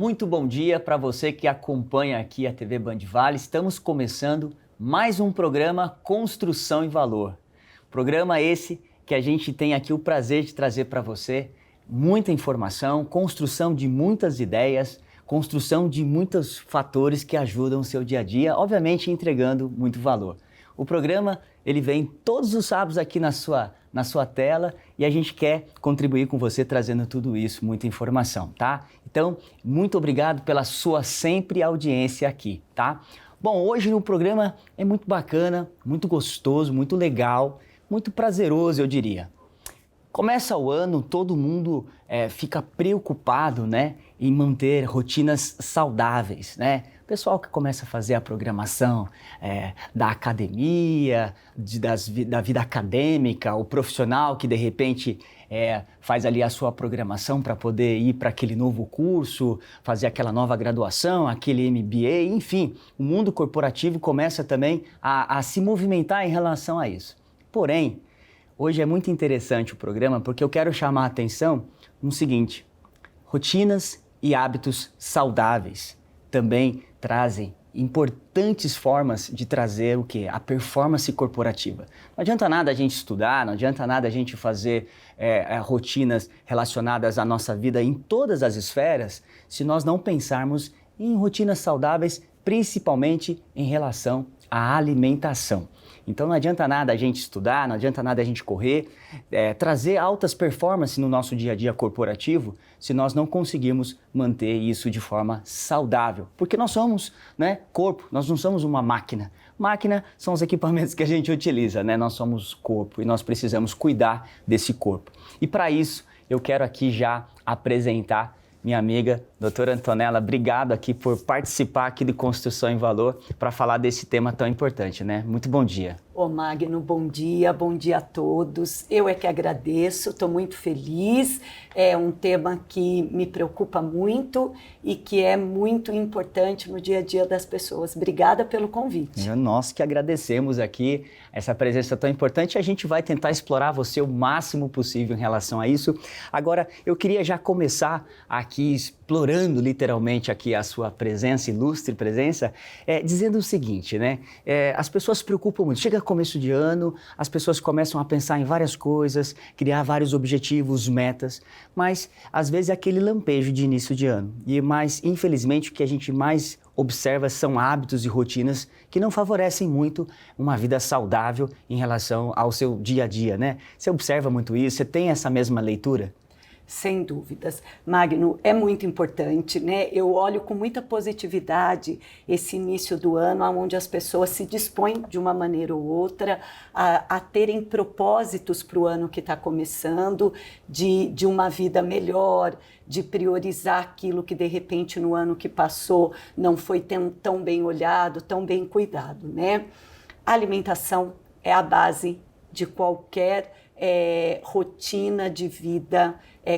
muito bom dia para você que acompanha aqui a TV Band Vale. Estamos começando mais um programa Construção em Valor. Programa esse que a gente tem aqui o prazer de trazer para você muita informação, construção de muitas ideias, construção de muitos fatores que ajudam o seu dia a dia, obviamente entregando muito valor. O programa ele vem todos os sábados aqui na sua tela e a gente quer contribuir com você trazendo tudo isso, muita informação, tá? Então, muito obrigado pela sua sempre audiência aqui, tá? Bom, hoje no programa é muito bacana, muito gostoso, muito legal, muito prazeroso, eu diria. Começa o ano, todo mundo fica preocupado, né, em manter rotinas saudáveis, né? O pessoal que começa a fazer a programação da academia, da vida acadêmica, o profissional que de repente faz ali a sua programação para poder ir para aquele novo curso, fazer aquela nova graduação, aquele MBA, enfim, o mundo corporativo começa também a se movimentar em relação a isso. Porém, hoje é muito interessante o programa porque eu quero chamar a atenção no seguinte: rotinas e hábitos saudáveis também trazem importantes formas de trazer o quê? A performance corporativa. Não adianta nada a gente estudar, não adianta nada a gente fazer rotinas relacionadas à nossa vida em todas as esferas se nós não pensarmos em rotinas saudáveis, principalmente em relação à alimentação. Então não adianta nada a gente estudar, não adianta nada a gente correr, trazer altas performances no nosso dia a dia corporativo se nós não conseguirmos manter isso de forma saudável. Porque nós somos, né, corpo, nós não somos uma máquina. Máquina são os equipamentos que a gente utiliza, né? Nós somos corpo e nós precisamos cuidar desse corpo. E para isso eu quero aqui já apresentar minha amiga, doutora Antonella. Obrigado aqui por participar aqui de Construção em Valor para falar desse tema tão importante, né? Muito bom dia. Ô Magno, bom dia a todos. Eu é que agradeço, estou muito feliz. É um tema que me preocupa muito e que é muito importante no dia a dia das pessoas. Obrigada pelo convite. Nós que agradecemos aqui essa presença tão importante. A gente vai tentar explorar você o máximo possível em relação a isso. Agora, eu queria já começar aqui explorando literalmente aqui a sua presença, ilustre presença, dizendo o seguinte, né? As pessoas se preocupam muito. Chega começo de ano, as pessoas começam a pensar em várias coisas, criar vários objetivos, metas, mas às vezes é aquele lampejo de início de ano. Mas infelizmente o que a gente mais observa são hábitos e rotinas que não favorecem muito uma vida saudável em relação ao seu dia a dia, né? Você observa muito isso? Você tem essa mesma leitura? Sem dúvidas. Magno, é muito importante, né? Eu olho com muita positividade esse início do ano, onde as pessoas se dispõem de uma maneira ou outra a terem propósitos para o ano que está começando, de uma vida melhor, de priorizar aquilo que de repente no ano que passou não foi tão bem olhado, tão bem cuidado, né? A alimentação é a base de qualquer rotina de vida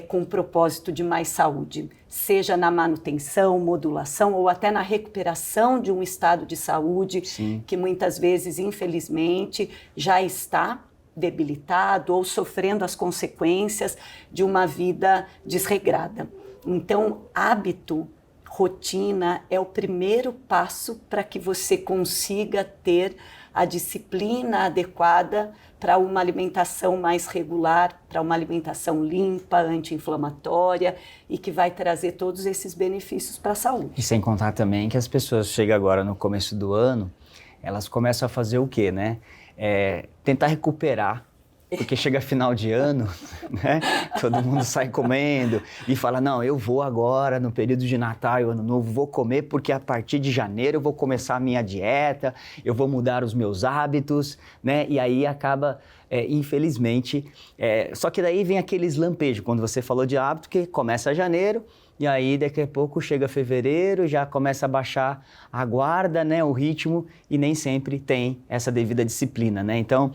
com propósito de mais saúde, seja na manutenção, modulação ou até na recuperação de um estado de saúde. Sim. Que muitas vezes, infelizmente, já está debilitado ou sofrendo as consequências de uma vida desregrada. Então, hábito, rotina é o primeiro passo para que você consiga ter a disciplina adequada para uma alimentação mais regular, para uma alimentação limpa, anti-inflamatória e que vai trazer todos esses benefícios para a saúde. E sem contar também que as pessoas chegam agora no começo do ano, elas começam a fazer o quê, né? Tentar recuperar. Porque chega final de ano, né? Todo mundo sai comendo e fala, não, eu vou agora no período de Natal e Ano Novo, vou comer porque a partir de janeiro eu vou começar a minha dieta, eu vou mudar os meus hábitos, né? E aí acaba, infelizmente, só que daí vem aqueles lampejos, quando você falou de hábito, que começa janeiro, e aí daqui a pouco chega fevereiro, já começa a baixar a guarda, né, o ritmo, e nem sempre tem essa devida disciplina, né? Então,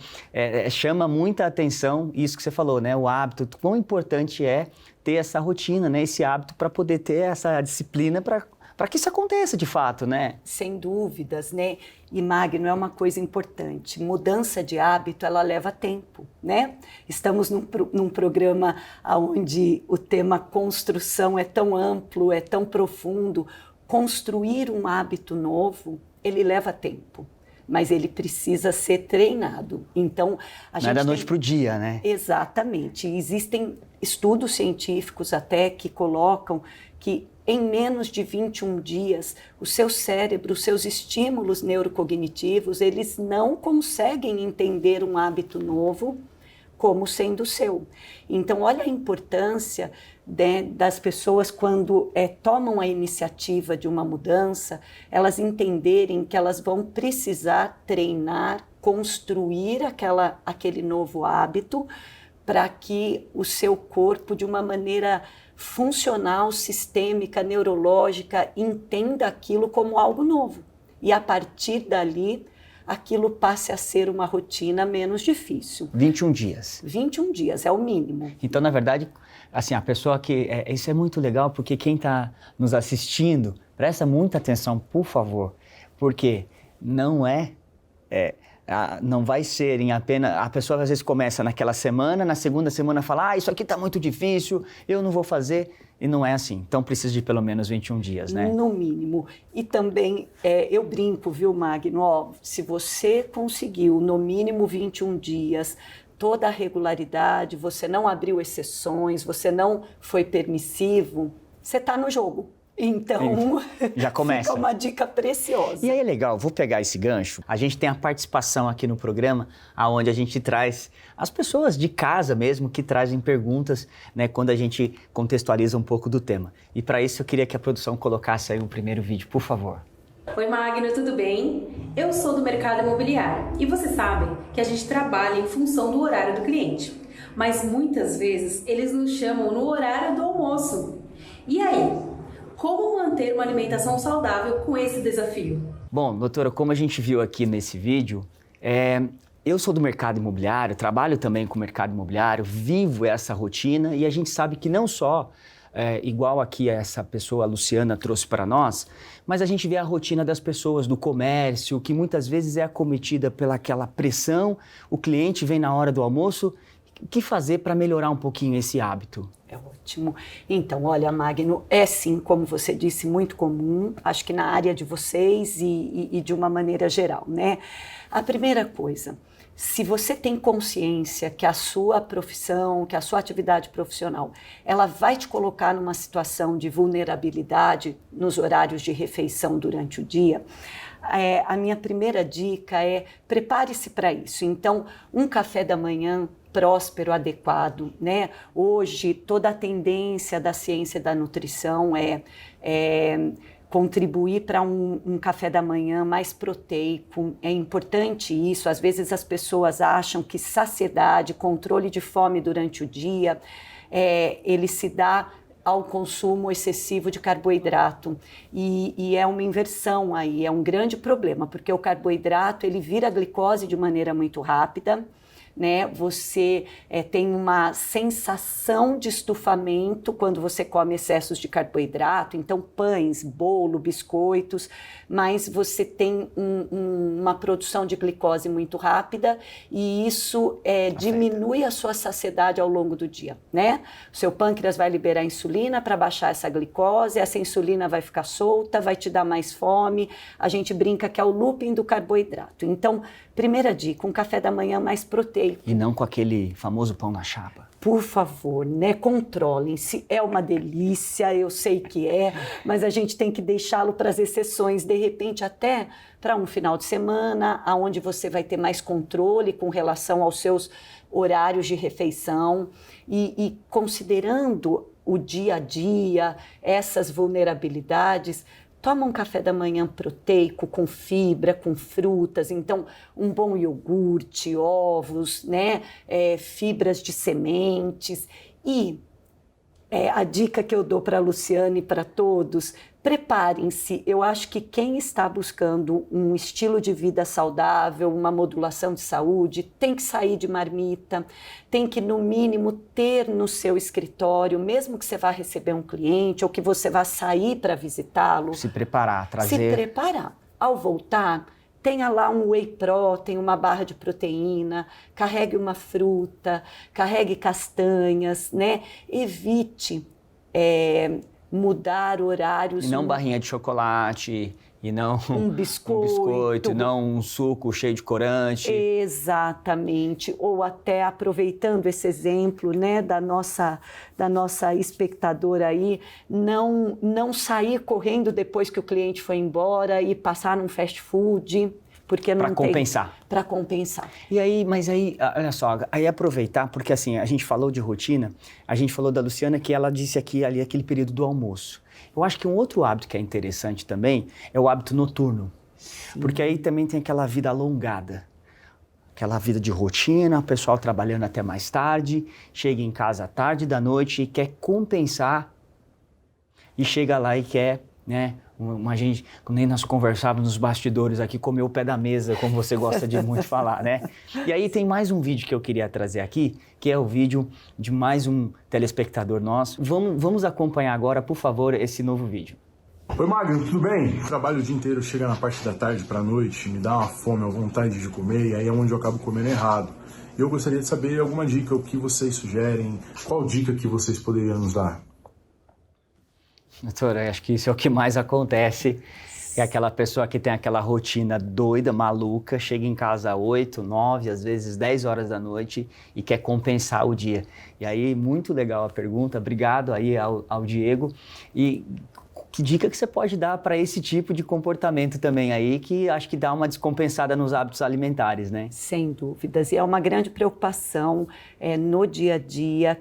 chama muita atenção isso que você falou, né? O hábito, quão importante é ter essa rotina, né? Esse hábito para poder ter essa disciplina para para que isso aconteça de fato, né? Sem dúvidas, né? E Magno, é uma coisa importante, mudança de hábito, ela leva tempo, né? Estamos num programa onde o tema construção é tão amplo, é tão profundo. Construir um hábito novo, ele leva tempo, mas ele precisa ser treinado. Então, não é da noite para o dia, né? Exatamente. Existem estudos científicos até que colocam que em menos de 21 dias, o seu cérebro, os seus estímulos neurocognitivos, eles não conseguem entender um hábito novo como sendo seu. Então, olha a importância, né, das pessoas quando tomam a iniciativa de uma mudança, elas entenderem que elas vão precisar treinar, construir aquele novo hábito para que o seu corpo, de uma maneira funcional, sistêmica, neurológica, entenda aquilo como algo novo. E a partir dali, aquilo passe a ser uma rotina menos difícil. 21 dias. 21 dias, é o mínimo. Então, na verdade, assim, a pessoa que... isso é muito legal, porque quem está nos assistindo, presta muita atenção, por favor, porque não não vai ser em apenas... A pessoa às vezes começa naquela semana, na segunda semana fala, isso aqui está muito difícil, eu não vou fazer, e não é assim. Então precisa de pelo menos 21 dias, né? No mínimo. E também, eu brinco, viu, Magno? Se você conseguiu no mínimo 21 dias, toda a regularidade, você não abriu exceções, você não foi permissivo, você está no jogo. Então, já começa. Fica uma dica preciosa. E aí é legal, vou pegar esse gancho. A gente tem a participação aqui no programa, onde a gente traz as pessoas de casa mesmo que trazem perguntas, né, quando a gente contextualiza um pouco do tema. E para isso eu queria que a produção colocasse aí o primeiro vídeo, por favor. Oi Magno, tudo bem? Eu sou do mercado imobiliário e vocês sabem que a gente trabalha em função do horário do cliente. Mas muitas vezes eles nos chamam no horário do almoço. E aí? Como manter uma alimentação saudável com esse desafio? Bom, doutora, como a gente viu aqui nesse vídeo, eu sou do mercado imobiliário, trabalho também com o mercado imobiliário, vivo essa rotina e a gente sabe que não só, igual aqui essa pessoa, a Luciana, trouxe para nós, mas a gente vê a rotina das pessoas do comércio, que muitas vezes é acometida pelaquela pressão, o cliente vem na hora do almoço. O que fazer para melhorar um pouquinho esse hábito? É ótimo. Então, olha, Magno, sim, como você disse, muito comum, acho que na área de vocês e de uma maneira geral, né? A primeira coisa, se você tem consciência que a sua profissão, que a sua atividade profissional, ela vai te colocar numa situação de vulnerabilidade nos horários de refeição durante o dia, a minha primeira dica é prepare-se para isso. Então, um café da manhã próspero, adequado, né? Hoje, toda a tendência da ciência da nutrição é contribuir para um café da manhã mais proteico. É importante isso. Às vezes as pessoas acham que saciedade, controle de fome durante o dia, ele se dá ao consumo excessivo de carboidrato. E é uma inversão aí, é um grande problema, porque o carboidrato ele vira glicose de maneira muito rápida, né? Você tem uma sensação de estufamento quando você come excessos de carboidrato, então pães, bolo, biscoitos, mas você tem uma produção de glicose muito rápida e isso diminui a sua saciedade ao longo do dia, né? O seu pâncreas vai liberar insulina para baixar essa glicose, essa insulina vai ficar solta, vai te dar mais fome, a gente brinca que é o looping do carboidrato. Então, primeira dica, um café da manhã mais proteico. E não com aquele famoso pão na chapa. Por favor, né? Controlem-se. É uma delícia, eu sei que mas a gente tem que deixá-lo para as exceções, de repente até para um final de semana, onde você vai ter mais controle com relação aos seus horários de refeição e considerando o dia a dia, essas vulnerabilidades. Toma um café da manhã proteico, com fibra, com frutas, então um bom iogurte, ovos, né? Fibras de sementes e a dica que eu dou para a Luciana e para todos, preparem-se. Eu acho que quem está buscando um estilo de vida saudável, uma modulação de saúde, tem que sair de marmita, tem que, no mínimo, ter no seu escritório, mesmo que você vá receber um cliente ou que você vá sair para visitá-lo. Se preparar, trazer... Se preparar. Ao voltar, tenha lá um whey protein, uma barra de proteína, carregue uma fruta, carregue castanhas, né? Evite mudar horários. E não barrinha de chocolate, e não um biscoito, não um suco cheio de corante. Exatamente. Ou até aproveitando esse exemplo, né, da nossa espectadora aí, não sair correndo depois que o cliente foi embora e passar num fast food. Porque não para compensar. Para compensar. E aí, mas aí, olha só, aí aproveitar, porque assim, a gente falou de rotina, a gente falou da Luciana que ela disse ali aquele período do almoço. Eu acho que um outro hábito que é interessante também é o hábito noturno. Sim. Porque aí também tem aquela vida alongada. Aquela vida de rotina, o pessoal trabalhando até mais tarde, chega em casa à tarde da noite e quer compensar e chega lá e quer, né? Uma gente, nem nós conversávamos nos bastidores aqui, comer o pé da mesa, como você gosta de muito falar, né? E aí tem mais um vídeo que eu queria trazer aqui, que é o vídeo de mais um telespectador nosso. Vamos acompanhar agora, por favor, esse novo vídeo. Oi, Magno, tudo bem? Trabalho o dia inteiro, chega na parte da tarde pra noite, me dá uma fome, uma vontade de comer, e aí é onde eu acabo comendo errado. E eu gostaria de saber alguma dica, o que vocês sugerem, qual dica que vocês poderiam nos dar? Doutora, acho que isso é o que mais acontece, é aquela pessoa que tem aquela rotina doida, maluca, chega em casa às 8, 9, às vezes 10 horas da noite e quer compensar o dia. E aí, muito legal a pergunta, obrigado aí ao Diego. E que dica que você pode dar para esse tipo de comportamento também aí, que acho que dá uma descompensada nos hábitos alimentares, né? Sem dúvidas, e é uma grande preocupação no dia a dia,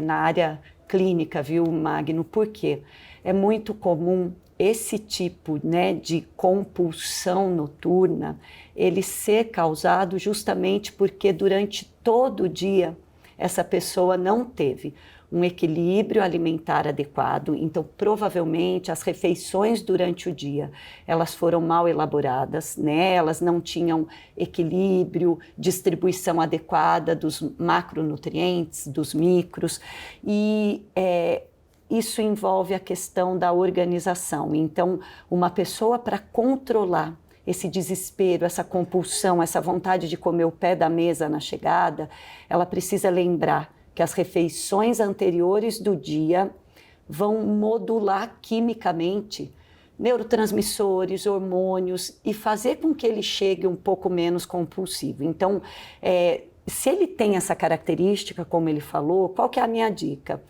na área clínica, viu, Magno? Por quê? É muito comum esse tipo, né, de compulsão noturna, ele ser causado justamente porque durante todo o dia essa pessoa não teve um equilíbrio alimentar adequado, então provavelmente as refeições durante o dia, elas foram mal elaboradas, né? Elas não tinham equilíbrio, distribuição adequada dos macronutrientes, dos micros, e isso envolve a questão da organização. Então, uma pessoa para controlar esse desespero, essa compulsão, essa vontade de comer o pé da mesa na chegada, ela precisa lembrar que as refeições anteriores do dia vão modular quimicamente neurotransmissores, hormônios e fazer com que ele chegue um pouco menos compulsivo. Então, se ele tem essa característica, como ele falou, qual que é a minha dica?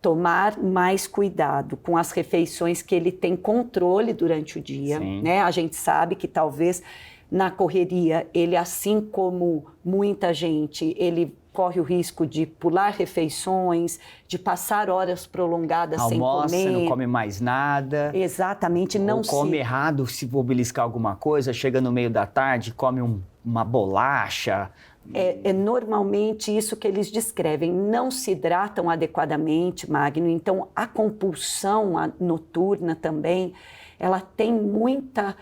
Tomar mais cuidado com as refeições que ele tem controle durante o dia, né? A gente sabe que talvez na correria, ele, assim como muita gente, ele corre o risco de pular refeições, de passar horas prolongadas sem comer. Almoça, não come mais nada. Exatamente, não ou come errado, se for beliscar alguma coisa, chega no meio da tarde, come uma bolacha. É normalmente isso que eles descrevem, não se hidratam adequadamente, Magno, então a compulsão noturna também, ela tem muita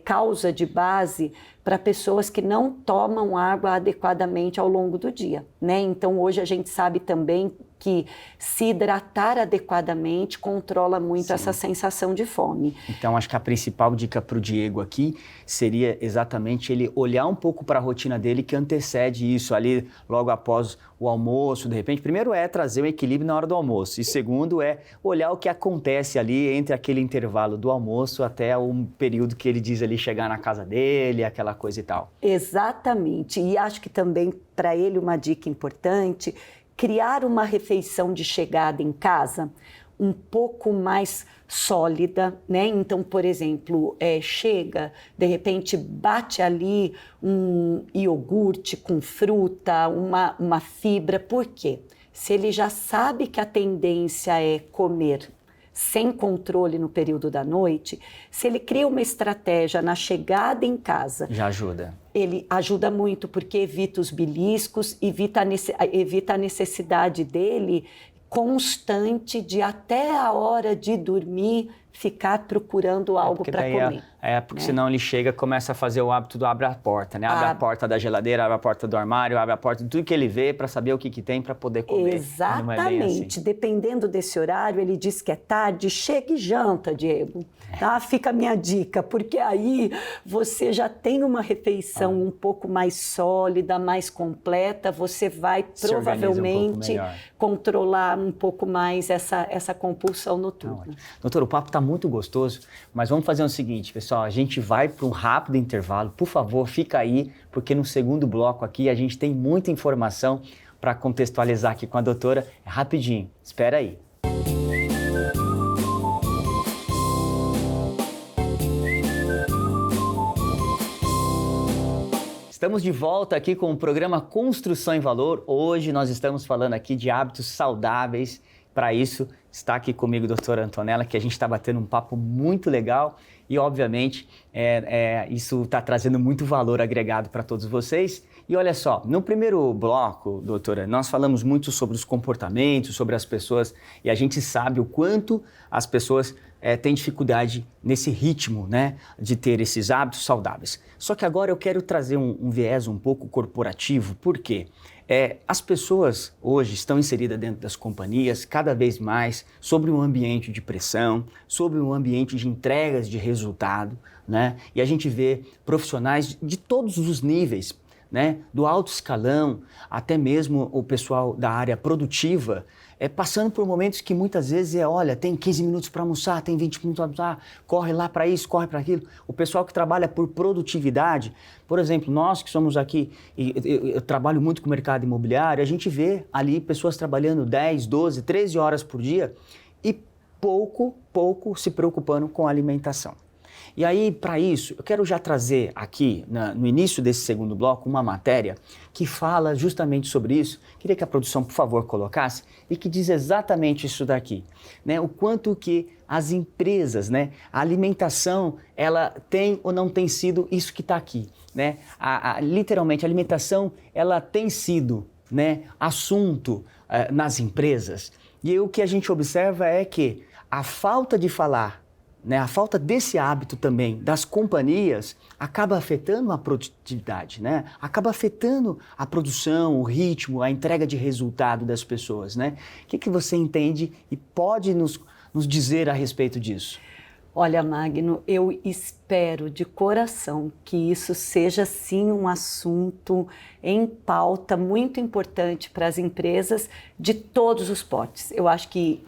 causa de base para pessoas que não tomam água adequadamente ao longo do dia, né? Então hoje a gente sabe também que se hidratar adequadamente controla muito essa sensação de fome. Então acho que a principal dica para o Diego aqui seria exatamente ele olhar um pouco para a rotina dele que antecede isso ali logo após o almoço, de repente. Primeiro é trazer um equilíbrio na hora do almoço e segundo é olhar o que acontece ali entre aquele intervalo do almoço até um período que ele diz ali chegar na casa dele, aquela coisa e tal. Exatamente, e acho que também para ele uma dica importante, criar uma refeição de chegada em casa um pouco mais sólida, né? Então, por exemplo, chega, de repente bate ali um iogurte com fruta, uma fibra, por quê? Se ele já sabe que a tendência é comer sem controle no período da noite, se ele cria uma estratégia na chegada em casa... Já ajuda. Ele ajuda muito, porque evita os beliscos, evita a necessidade dele constante de até a hora de dormir ficar procurando algo para comer. Porque senão ele chega e começa a fazer o hábito do abre a porta, né? Abre a porta da geladeira, abre a porta do armário, abre a porta de tudo que ele vê para saber o que tem para poder comer. Exatamente. Não é bem assim. Dependendo desse horário, ele diz que é tarde, chega e janta, Diego. Tá? Fica a minha dica, porque aí você já tem uma refeição um pouco mais sólida, mais completa, você vai provavelmente controlar um pouco mais essa compulsão noturna. Doutor, o papo está muito gostoso, mas vamos fazer o seguinte, pessoal, a gente vai para um rápido intervalo, por favor, fica aí, porque no segundo bloco aqui a gente tem muita informação para contextualizar aqui com a doutora, é rapidinho, espera aí. Estamos de volta aqui com o programa Construção em Valor. Hoje nós estamos falando aqui de hábitos saudáveis. Para isso, está aqui comigo a doutora Antonella, que a gente está batendo um papo muito legal e, obviamente, isso está trazendo muito valor agregado para todos vocês. E olha só, no primeiro bloco, doutora, nós falamos muito sobre os comportamentos, sobre as pessoas, e a gente sabe o quanto as pessoas têm dificuldade nesse ritmo, né, de ter esses hábitos saudáveis. Só que agora eu quero trazer um viés um pouco corporativo, por quê? As pessoas hoje estão inseridas dentro das companhias cada vez mais sobre um ambiente de pressão, sobre um ambiente de entregas de resultado, né? E a gente vê profissionais de todos os níveis, né? Do alto escalão até mesmo o pessoal da área produtiva, passando por momentos que muitas vezes olha, tem 15 minutos para almoçar, tem 20 minutos para almoçar, corre lá para isso, corre para aquilo. O pessoal que trabalha por produtividade, por exemplo, nós que somos aqui, eu trabalho muito com o mercado imobiliário, a gente vê ali pessoas trabalhando 10, 12, 13 horas por dia e pouco se preocupando com a alimentação. E aí, para isso, eu quero já trazer aqui, no início desse segundo bloco, uma matéria que fala justamente sobre isso. Queria que a produção, por favor, colocasse, e que diz exatamente isso daqui, né? O quanto que as empresas, né? A alimentação, ela tem ou não tem sido isso que está aqui, né? Literalmente, a alimentação, ela tem sido, né, assunto nas empresas. E o que a gente observa é que a falta de falar, né, a falta desse hábito também das companhias acaba afetando a produtividade, né? Acaba afetando a produção, o ritmo, a entrega de resultado das pessoas, né? O que você entende e pode nos dizer a respeito disso? Olha, Magno, eu espero de coração que isso seja sim um assunto em pauta muito importante para as empresas de todos os portes. Eu acho que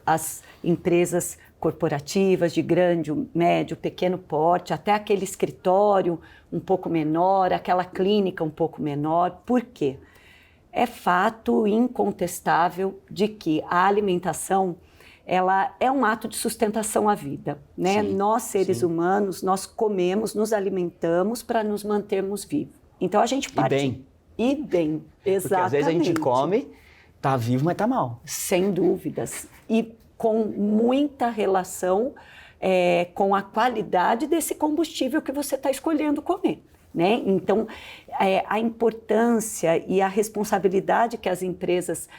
as empresas corporativas de grande, médio, pequeno porte, até aquele escritório um pouco menor, aquela clínica um pouco menor. Por quê? É fato incontestável de que a alimentação ela é um ato de sustentação à vida, né? Sim, nós, seres humanos, nós comemos, nos alimentamos para nos mantermos vivos. Então a gente parte... E bem, exatamente. Porque às vezes a gente come, tá vivo, mas tá mal. Sem dúvidas. E com muita relação com a qualidade desse combustível que você está escolhendo comer, né? Então, a importância e a responsabilidade que as empresas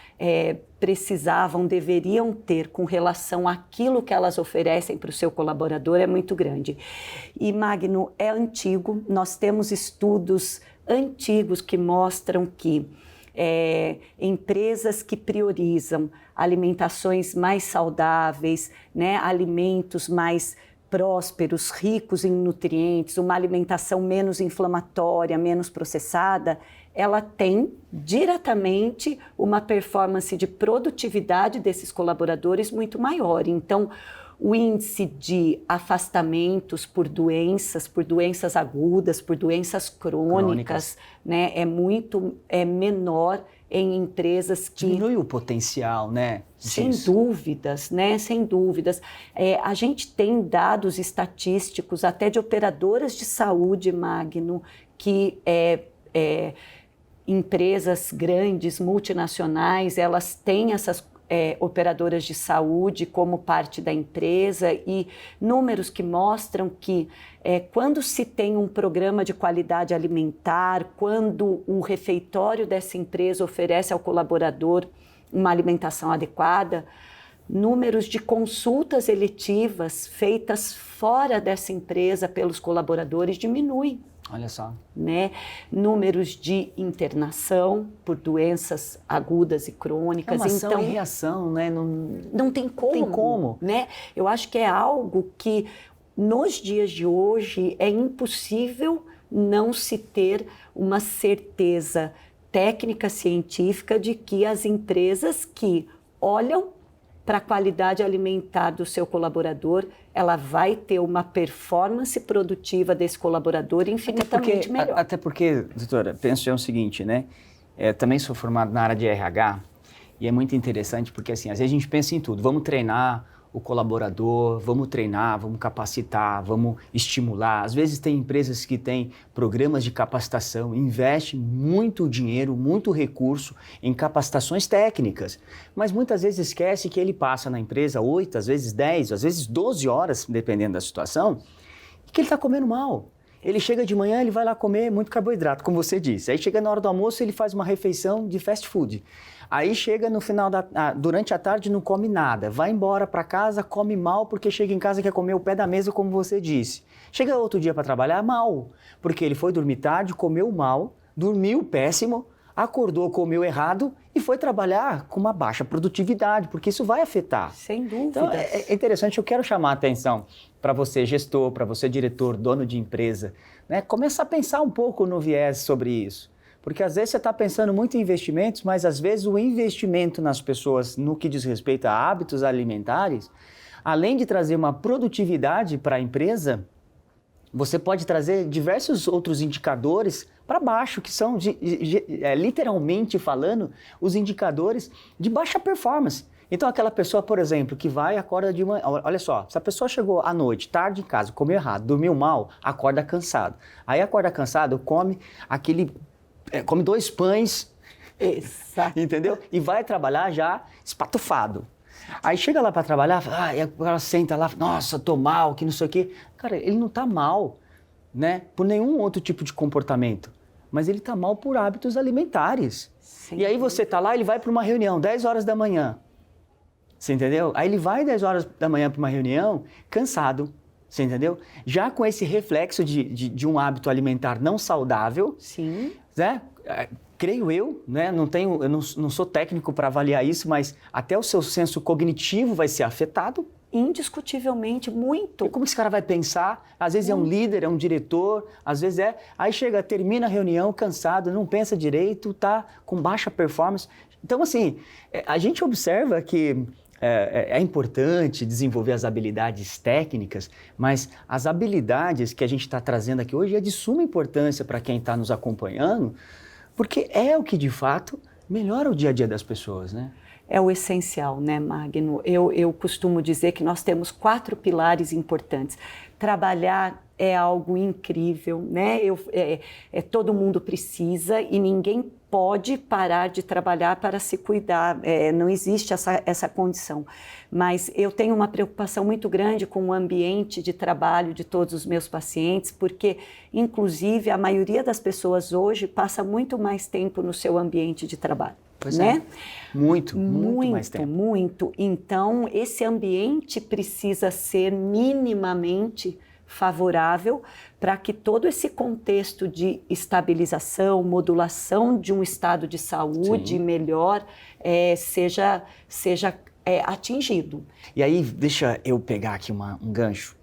deveriam ter com relação àquilo que elas oferecem para o seu colaborador é muito grande. E, Magno, é antigo, nós temos estudos antigos que mostram que empresas que priorizam alimentações mais saudáveis, né, alimentos mais prósperos, ricos em nutrientes, uma alimentação menos inflamatória, menos processada, ela tem diretamente uma performance de produtividade desses colaboradores muito maior. Então, o índice de afastamentos por doenças agudas, por doenças crônicas. Né, é menor em empresas que... Diminui o potencial, né? Sem dúvidas, né? Sem dúvidas. A gente tem dados estatísticos até de operadoras de saúde, Magno, que empresas grandes, multinacionais, elas têm essas operadoras de saúde como parte da empresa e números que mostram que quando se tem um programa de qualidade alimentar, quando o refeitório dessa empresa oferece ao colaborador uma alimentação adequada, números de consultas eletivas feitas fora dessa empresa pelos colaboradores diminuem. Olha só. Né? Números de internação por doenças agudas e crônicas. É uma ação então, e reação, né? Não tem como. Tem como. Né? Eu acho que é algo que, nos dias de hoje, é impossível não se ter uma certeza técnica, científica, de que as empresas que olham para a qualidade alimentar do seu colaborador, ela vai ter uma performance produtiva desse colaborador infinitamente melhor. Até porque, doutora, penso o seguinte, né? Também sou formado na área de RH e é muito interessante porque, assim, às vezes a gente pensa em tudo. Vamos treinar o colaborador, vamos treinar, vamos capacitar, vamos estimular. Às vezes tem empresas que têm programas de capacitação, investem muito dinheiro, muito recurso em capacitações técnicas, mas muitas vezes esquece que ele passa na empresa 8, às vezes 10, às vezes 12 horas, dependendo da situação, e que ele está comendo mal. Ele chega de manhã, ele vai lá comer muito carboidrato, como você disse. Aí chega na hora do almoço, ele faz uma refeição de fast food. Aí chega no final durante a tarde não come nada, vai embora para casa, come mal porque chega em casa e quer comer o pé da mesa, como você disse. Chega outro dia para trabalhar mal, porque ele foi dormir tarde, comeu mal, dormiu péssimo, acordou, comeu errado e foi trabalhar com uma baixa produtividade, porque isso vai afetar. Sem dúvida. Então é interessante, eu quero chamar a atenção para você gestor, para você diretor, dono de empresa, né? Começa a pensar um pouco no viés sobre isso. Porque às vezes você está pensando muito em investimentos, mas às vezes o investimento nas pessoas no que diz respeito a hábitos alimentares, além de trazer uma produtividade para a empresa, você pode trazer diversos outros indicadores para baixo, que são, literalmente falando, os indicadores de baixa performance. Então aquela pessoa, por exemplo, que vai e acorda de manhã, olha só, se a pessoa chegou à noite, tarde em casa, comeu errado, dormiu mal, acorda cansado. Aí acorda cansado, come 2 pães, Exato. entendeu? E vai trabalhar já espatufado. Aí chega lá para trabalhar, e ela senta lá, nossa, tô mal, que não sei o quê. Cara, ele não tá mal, né? Por nenhum outro tipo de comportamento, mas ele tá mal por hábitos alimentares. Sim. E aí você tá lá, ele vai para uma reunião, 10 horas da manhã. Você entendeu? Aí ele vai 10 horas da manhã para uma reunião, cansado. Você entendeu? Já com esse reflexo de um hábito alimentar não saudável. Sim. Né? Creio eu, né? Eu não sou técnico para avaliar isso, mas até o seu senso cognitivo vai ser afetado. Indiscutivelmente, muito. E como esse cara vai pensar? Às vezes é um líder, é um diretor, às vezes aí termina a reunião cansado, não pensa direito, tá com baixa performance. Então, assim, a gente observa que é importante desenvolver as habilidades técnicas, mas as habilidades que a gente está trazendo aqui hoje é de suma importância para quem está nos acompanhando, porque é o que, de fato, melhora o dia a dia das pessoas, né? É o essencial, né, Magno? Eu costumo dizer que nós temos 4 pilares importantes. Trabalhar é algo incrível, né? Todo mundo precisa e ninguém pode parar de trabalhar para se cuidar, não existe essa condição. Mas eu tenho uma preocupação muito grande com o ambiente de trabalho de todos os meus pacientes, porque, inclusive, a maioria das pessoas hoje passa muito mais tempo no seu ambiente de trabalho. Pois né? Muito mais tempo. Muito. Então, esse ambiente precisa ser minimamente favorável para que todo esse contexto de estabilização, modulação de um estado de saúde melhor seja atingido. E aí, deixa eu pegar aqui um gancho.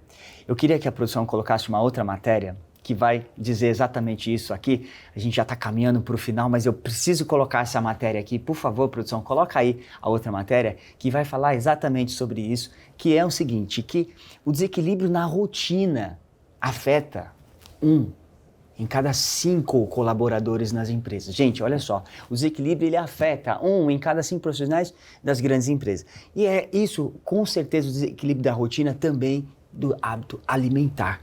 Eu queria que a produção colocasse uma outra matéria que vai dizer exatamente isso aqui. A gente já está caminhando para o final, mas eu preciso colocar essa matéria aqui. Por favor, produção, coloca aí a outra matéria que vai falar exatamente sobre isso, que é o seguinte, que o desequilíbrio na rotina afeta 1 em cada 5 colaboradores nas empresas. Gente, olha só, o desequilíbrio ele afeta 1 em cada 5 profissionais das grandes empresas. E é isso, com certeza, o desequilíbrio da rotina também do hábito alimentar.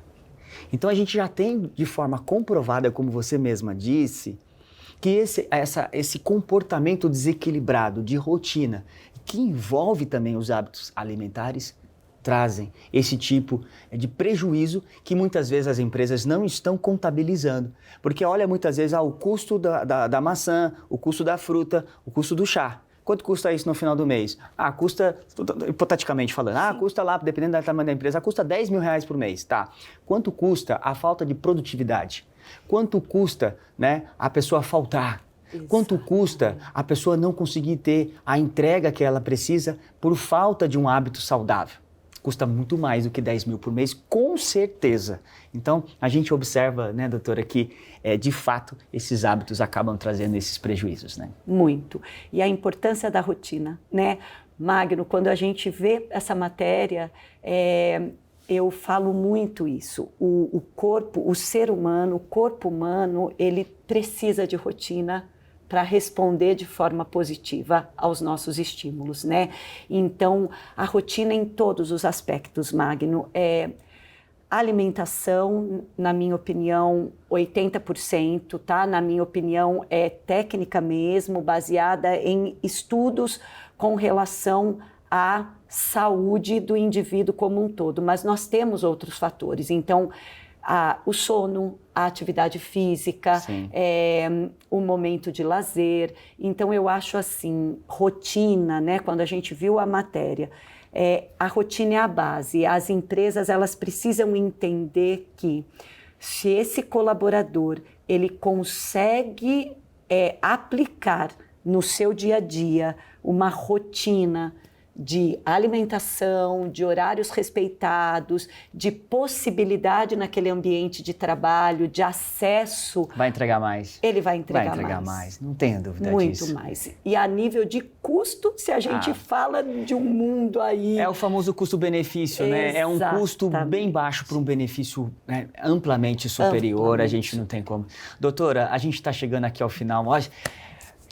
Então a gente já tem de forma comprovada, como você mesma disse, que esse comportamento desequilibrado de rotina, que envolve também os hábitos alimentares, trazem esse tipo de prejuízo que muitas vezes as empresas não estão contabilizando. Porque olha muitas vezes o custo da maçã, o custo da fruta, o custo do chá. Quanto custa isso no final do mês? Custa, hipoteticamente falando, custa lá, dependendo do tamanho da empresa, custa R$10.000 por mês, tá? Quanto custa a falta de produtividade? Quanto custa, né, a pessoa faltar? Exato. Quanto custa a pessoa não conseguir ter a entrega que ela precisa por falta de um hábito saudável? Custa muito mais do que 10 mil por mês, com certeza. Então, a gente observa, né, doutora, que de fato esses hábitos acabam trazendo esses prejuízos, né? Muito. E a importância da rotina, né? Magno, quando a gente vê essa matéria, eu falo muito isso. O corpo, o ser humano, o corpo humano, ele precisa de rotina para responder de forma positiva aos nossos estímulos, né? Então, a rotina em todos os aspectos, Magno, alimentação, na minha opinião, 80%, tá? Na minha opinião, é técnica mesmo, baseada em estudos com relação à saúde do indivíduo como um todo, mas nós temos outros fatores. Então, o sono, a atividade física, o momento de lazer. Então, eu acho assim, rotina, né? Quando a gente viu a matéria, a rotina é a base. As empresas, elas precisam entender que se esse colaborador, ele consegue aplicar no seu dia a dia uma rotina de alimentação, de horários respeitados, de possibilidade naquele ambiente de trabalho, de acesso. Vai entregar mais. Ele vai entregar mais. Vai entregar mais, não tenho dúvida disso. Muito mais. E a nível de custo, se a gente fala de um mundo aí... É o famoso custo-benefício, né? É um custo bem baixo para um benefício, né, amplamente superior, a gente não tem como. Doutora, a gente está chegando aqui ao final, olha...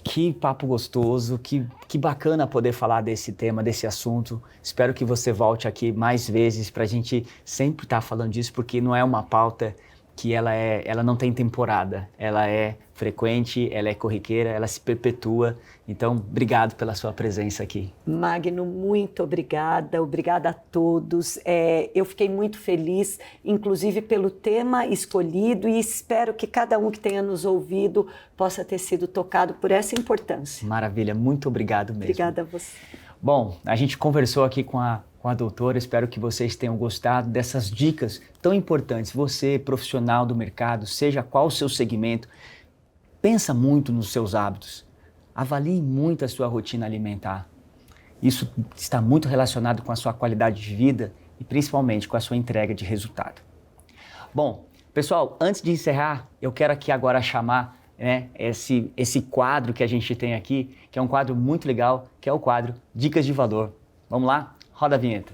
Que papo gostoso, que bacana poder falar desse tema, desse assunto. Espero que você volte aqui mais vezes para a gente sempre estar falando disso, porque não é uma pauta que ela não tem temporada. Ela é frequente, ela é corriqueira, ela se perpetua. Então, obrigado pela sua presença aqui. Magno, muito obrigada. Obrigada a todos. Eu fiquei muito feliz, inclusive pelo tema escolhido, e espero que cada um que tenha nos ouvido possa ter sido tocado por essa importância. Maravilha, muito obrigado mesmo. Obrigada a você. Bom, a gente conversou aqui com a doutora, espero que vocês tenham gostado dessas dicas tão importantes. Você, profissional do mercado, seja qual o seu segmento, pensa muito nos seus hábitos, avalie muito a sua rotina alimentar. Isso está muito relacionado com a sua qualidade de vida e principalmente com a sua entrega de resultado. Bom, pessoal, antes de encerrar, eu quero aqui agora chamar, né, esse quadro que a gente tem aqui, que é um quadro muito legal, que é o quadro Dicas de Valor. Vamos lá? Roda a vinheta.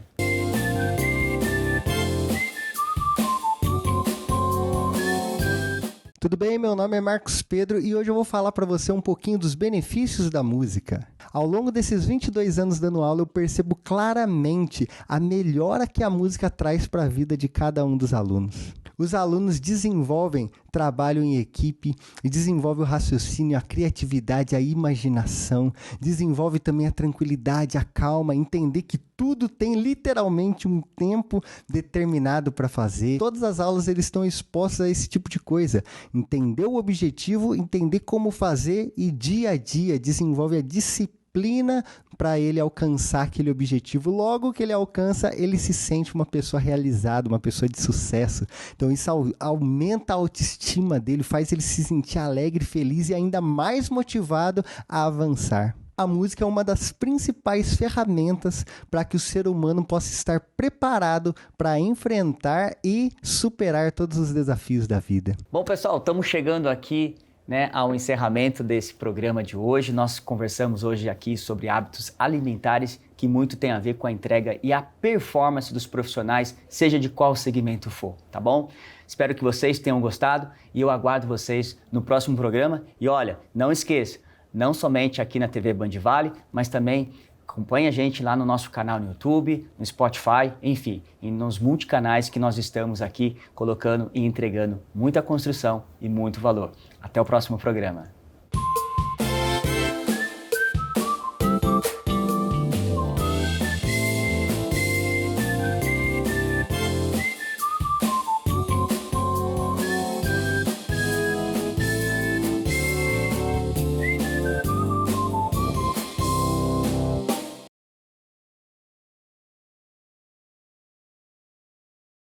Tudo bem? Meu nome é Marcos Pedro e hoje eu vou falar para você um pouquinho dos benefícios da música. Ao longo desses 22 anos dando aula, eu percebo claramente a melhora que a música traz para a vida de cada um dos alunos. Os alunos desenvolvem trabalho em equipe, desenvolvem o raciocínio, a criatividade, a imaginação, desenvolve também a tranquilidade, a calma, entender que tudo tem literalmente um tempo determinado para fazer. Todas as aulas eles estão expostos a esse tipo de coisa. Entender o objetivo, entender como fazer e dia a dia desenvolve a disciplina para ele alcançar aquele objetivo. Logo que ele alcança, ele se sente uma pessoa realizada, uma pessoa de sucesso. Então isso aumenta a autoestima dele, faz ele se sentir alegre, feliz e ainda mais motivado a avançar. A música é uma das principais ferramentas para que o ser humano possa estar preparado para enfrentar e superar todos os desafios da vida. Bom, pessoal, estamos chegando aqui, né, ao encerramento desse programa de hoje. Nós conversamos hoje aqui sobre hábitos alimentares que muito tem a ver com a entrega e a performance dos profissionais, seja de qual segmento for, tá bom? Espero que vocês tenham gostado e eu aguardo vocês no próximo programa. E olha, não esqueça, não somente aqui na TV Band Vale, mas também acompanhe a gente lá no nosso canal no YouTube, no Spotify, enfim, nos multicanais que nós estamos aqui colocando e entregando muita construção e muito valor. Até o próximo programa.